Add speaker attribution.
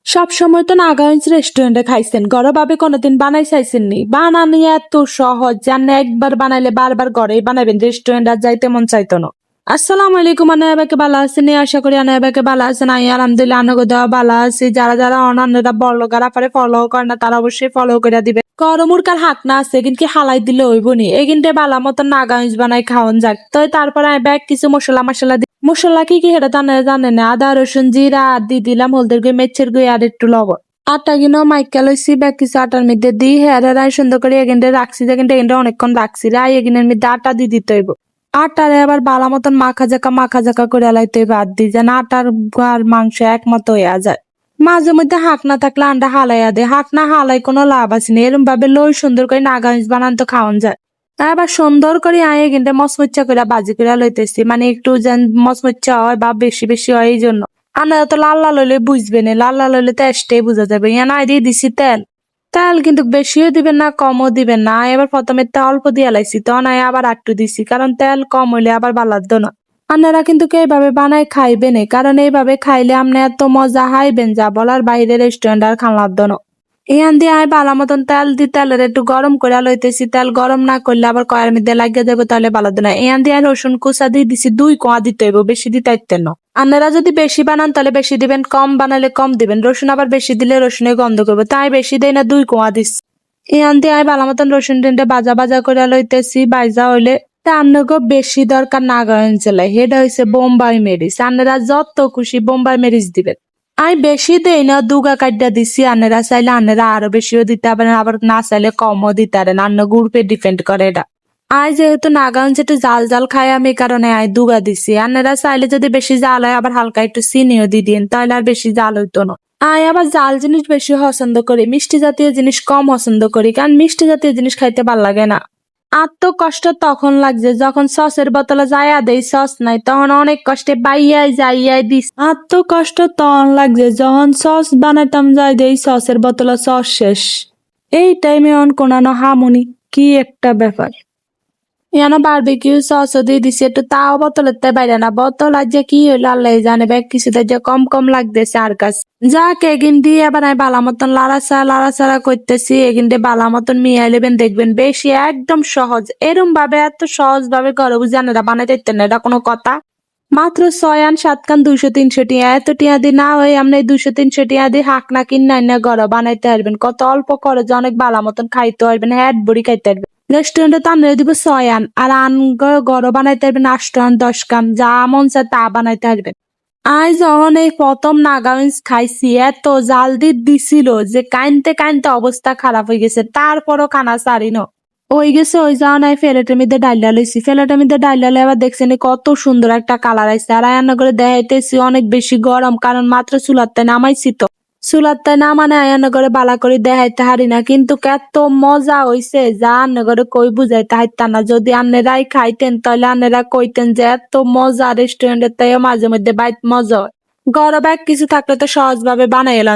Speaker 1: সব সময় তো নাগাগঞ্জ রেস্টুরেন্টে খাইছেন, ঘরোভাবে কোনোদিন বানাই চাইছেন নি? বানানি এত সহজ, জানে একবার বানাইলে বারবার ঘরেই বানাবেন, রেস্টুরেন্ট আর যাইতে মন চাইতো না। আসসালামু আলাইকুম, আনায়াবাকে ভালো আছেন? আশা করি আনায়াবাকে ভালো আছেন। আমি আলহামদুলিল্লাহ আনগো দেওয়া ভালো আছি। যারা যারা অনান্যরা বড় গারা পারে ফলো করে না, তারা অবশ্যই ফলো করে দিবে। করমুরকার হাক না আছে কিন্তু হালাই দিলে হইব নি, এই কিন্তু বালা মতন নাগাগঞ্জ বানাই খাওয়ান যাক। তো তারপরে আমি ব্যাগ কিছু মশলা মশলা কি কি সেটা জানে না। আদা রসুন জিরা আর দিয়ে দিলাম হলদের গুঁড়ি মেচের গুঁড়ি আর একটু লবণ। আটা কিনো মাইকা লইছি, ব্যাগ কিছু আটার মধ্যে দিই রাই সুন্দর করে এগেন্ডে রাখছি, যেখানটা এগেন্ডে অনেকক্ষণ রাখছি। রাই এগিনের মধ্যে আটা দিয়ে দিতে হইব। আটারে আবার বালা মতন মাখা জাকা করে লাইতে হইব। আর দিই যেন আটার আর মাংস একমতো হইয়া যায়। মাঝে মধ্যে হাক না থাকলে আন্ডা হালাইয়া দে, হাক না হালাই কোনো লাভ আছে না। এরম ভাবে লই সুন্দর করে নাগামিজ বানান তো খাওয়ান যায়। আবার সুন্দর করে আয়ে কিন্তু মচমচ্চা করে বাজি করে লইতেছি, মানে একটু যেন মচমচ্চা হয় বা বেশি বেশি হয় এই জন্য। আপনারা তো লাল লাল হইলে বুঝবে না, লাল লাল হইলে টেস্টেই বোঝা যাবে। ইয়া নাই দিয়ে দিছি তেল। তেল কিন্তু বেশিও দিবেন না কমও দিবেন না। এবার প্রথমে তেল অল্প দিয়ে লাইছি, তখন আবার একটু দিছি, কারণ তেল কম হইলে আবার ভালো লাগতো না। আপনারা কিন্তু এইভাবে বানাই খাইবেন, কারণ এইভাবে খাইলে আপনি এত মজা হাইবেন যা বলার বাইরে, রেস্টুরেন্ট আর খান লাগতো না। ইয়ান দিয়ে আমি ভালো মতন তেল দি তেলের একটু গরম করে লইতেছি। তেল গরম না করলে আবার কয়ের মধ্যে লাগিয়ে দেবো, তাহলে ভালো না। ইয়ান দিয়ে রসুন কুচা দিয়ে দিছি, 2 কোয়া দিতে হইব, বেশি দিতে ইতেন না। আপনারা যদি বেশি বানান তাহলে বেশি দিবেন, কম বানালে কম দিবেন। রসুন আবার বেশি দিলে রসুনের গন্ধ করবে, তাই বেশি দেই না, 2 কোয়া দিচ্ছি। ইয়ান দিয়ে আমি ভালো মতন রসুন টিনটে ভাজা করে লইতেছি। ভাজা হইলে রান্নাগো বেশি দরকার নাগাগঞ্জ জেলায়, সেটা হইছে বোম্বাই মরিচ। আপনারা যত খুশি বোম্বাই মরিচ দিবেন। আমি বেশি দেই না, 2 কাইডা দিছি। আনেরা চাইলে আনেরা আরো বেশিও দিতে পারেন, আবার না চাইলে কমও দিতে পারেন। আন্ন গুড় পে ডিপেন্ড করে এটা। আই যেহেতু নাগাগঞ্জ একটু জাল জাল খাই আমি, কারণে আই 2 দিছি। আনেরা চাইলে যদি বেশি জাল হয় আবার হালকা একটু চিনিও দিয়ে দিন, তাহলে আর বেশি জাল হইতো না। আই আবার জাল জিনিস বেশি পছন্দ করি, মিষ্টি জাতীয় জিনিস কম পছন্দ করি, কারণ মিষ্টি জাতীয় জিনিস খাইতে ভাল লাগে না। আর তো কষ্ট তখন লাগছে যখন সসের বোতলে যাইয়া দেই, সস নাই, তখন অনেক কষ্টে যাইয়াই দিস। আর তো কষ্ট তখন লাগছে যখন সস বানাইতাম যাই দেই, সসের বোতলে সস শেষ। এই টাইমে অন কোনানো হামুনি, কি একটা ব্যাপার। ইয়ানো বারবিকিউ সসও দিয়ে দিছি একটু, তাও বোতলের তে বাইরে না। বোতল আর যে কি হইলো আল্লাহ জানে, ব্যাগ কিছুতে যে কম কম লাগতেছে আর কাছে। যাক এগিন দিয়ে আবার আমি বালা মতন লাড়াচাড়া করতেছি। এগিন দিয়ে বালা মতন মিয়াই লেবেন, দেখবেন বেশি একদম সহজ। এরম ভাবে এত সহজ ভাবে ঘরে বুঝে আনারা বানাইতে ইতেন না, এটা কোনো কথা? মাত্র 6 আন 7 কান 200-300 টিয়া, এত টিয়া দি না হয় আপনি 200-300 টিয়া দি হাক না কিনা না ঘরে বানাইতে পারবেন। কত অল্প খরচে অনেক বালা মতন খাইতে পারবেন, হ্যাট বড়ি খাইতে পারবেন। রেস্টুরেন্টে তো আনলে দিব 6 আন, আর ঘরে বানাইতে পারবেন 8 আন 10 কান, যা মন চায় তা বানাইতে পারবেন। আই যখন এই প্রথম নাগামিজ খাইছি, এত জাল দিছিল যে কাইনতে অবস্থা খারাপ হয়ে গেছে। তারপরও খানা সারি ন ওই গেছে। ওই যাওয়া নাই প্লেটের মধ্যে ডাইলা লইছি। প্লেটের মধ্যে ডাইলা লই আবার দেখছেন কত সুন্দর একটা কালার আইছে। আর রান্না করে দেখাইতেছি অনেক বেশি গরম, কারণ মাত্র চুলাতে নামাইছি তো। চুলাতে নামানে রান্না করে বালা করে দেখাইতে হারি না, কিন্তু এত মজা হইছে যা রান্না করে কই বুঝাইতে হাইতা না। যদি আন্নেরাই খাইতেন তাহলে আন্নেরা কইতেন যে এত মজা রেস্টুরেন্টের তাই মাঝে মধ্যে বাইত মজা হয়। ঘরে ব্যাগ কিছু থাকলে তো সহজ ভাবে বানাই এলাম।